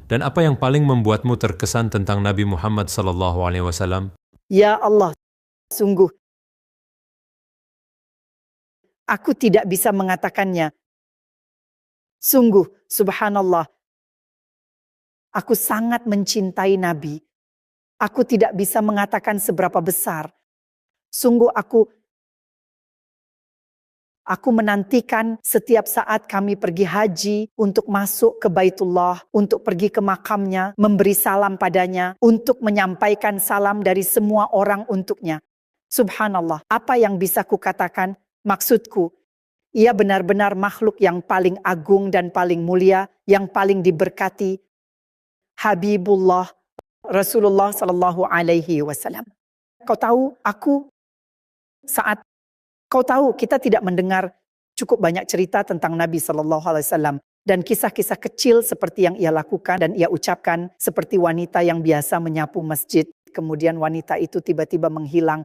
Dan apa yang paling membuatmu terkesan tentang Nabi Muhammad SAW? Ya Allah, sungguh aku tidak bisa mengatakannya. Sungguh, subhanallah, aku sangat mencintai Nabi. Aku tidak bisa mengatakan seberapa besar. Sungguh aku menantikan setiap saat kami pergi haji untuk masuk ke Baitullah, untuk pergi ke makamnya, memberi salam padanya, untuk menyampaikan salam dari semua orang untuknya. Subhanallah, apa yang bisa kukatakan? Maksudku, ia benar-benar makhluk yang paling agung dan paling mulia, yang paling diberkati. Habibullah, Rasulullah Sallallahu Alaihi Wasallam. Kau tahu, Kau tahu, kita tidak mendengar cukup banyak cerita tentang Nabi Sallallahu Alaihi Wasallam dan kisah-kisah kecil seperti yang ia lakukan dan ia ucapkan, seperti wanita yang biasa menyapu masjid, kemudian wanita itu tiba-tiba menghilang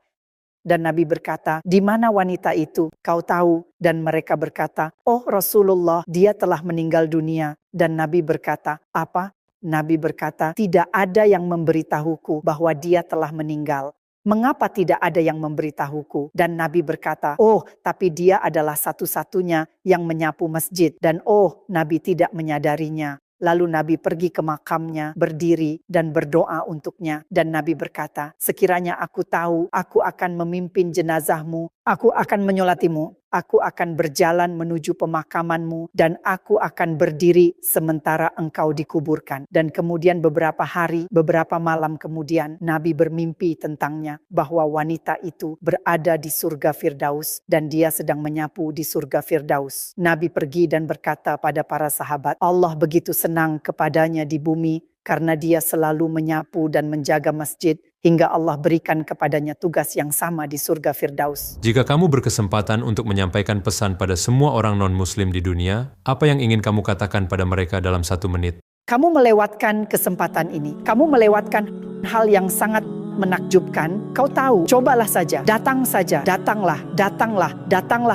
dan Nabi berkata, "Di mana wanita itu? Kau tahu?" Dan mereka berkata, "Oh Rasulullah, dia telah meninggal dunia." Dan Nabi berkata, "Apa?" Nabi berkata, "Tidak ada yang memberitahuku bahwa dia telah meninggal. Mengapa tidak ada yang memberitahuku?" Dan Nabi berkata, "Oh, tapi dia adalah satu-satunya yang menyapu masjid." Dan oh, Nabi tidak menyadarinya. Lalu Nabi pergi ke makamnya, berdiri dan berdoa untuknya. Dan Nabi berkata, "Sekiranya aku tahu, aku akan memimpin jenazahmu, aku akan menyolatimu, aku akan berjalan menuju pemakamanmu, dan aku akan berdiri sementara engkau dikuburkan." Dan kemudian beberapa hari, beberapa malam kemudian, Nabi bermimpi tentangnya, bahwa wanita itu berada di surga Firdaus, dan dia sedang menyapu di surga Firdaus. Nabi pergi dan berkata pada para sahabat, "Allah begitu senang kepadanya di bumi, karena dia selalu menyapu dan menjaga masjid, hingga Allah berikan kepadanya tugas yang sama di surga Firdaus." Jika kamu berkesempatan untuk menyampaikan pesan pada semua orang non-muslim di dunia, apa yang ingin kamu katakan pada mereka dalam 1 menit? Kamu melewatkan kesempatan ini. Kamu melewatkan hal yang sangat menakjubkan. Kau tahu, cobalah saja, datanglah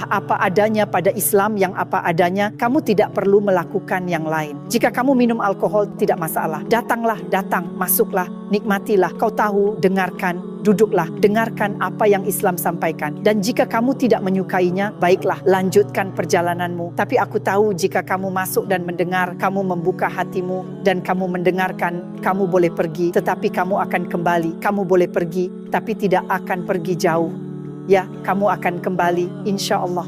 apa adanya pada Islam yang apa adanya. Kamu tidak perlu melakukan yang lain. Jika kamu minum alkohol, tidak masalah. Datang, masuklah, nikmatilah. Kau tahu, dengarkan, duduklah, dengarkan apa yang Islam sampaikan. Dan jika kamu tidak menyukainya, baiklah, lanjutkan perjalananmu. Tapi aku tahu jika kamu masuk dan mendengar, kamu membuka hatimu dan kamu mendengarkan, kamu boleh pergi, tetapi kamu akan kembali. Kamu boleh pergi, tapi tidak akan pergi jauh. Ya, kamu akan kembali, insya Allah.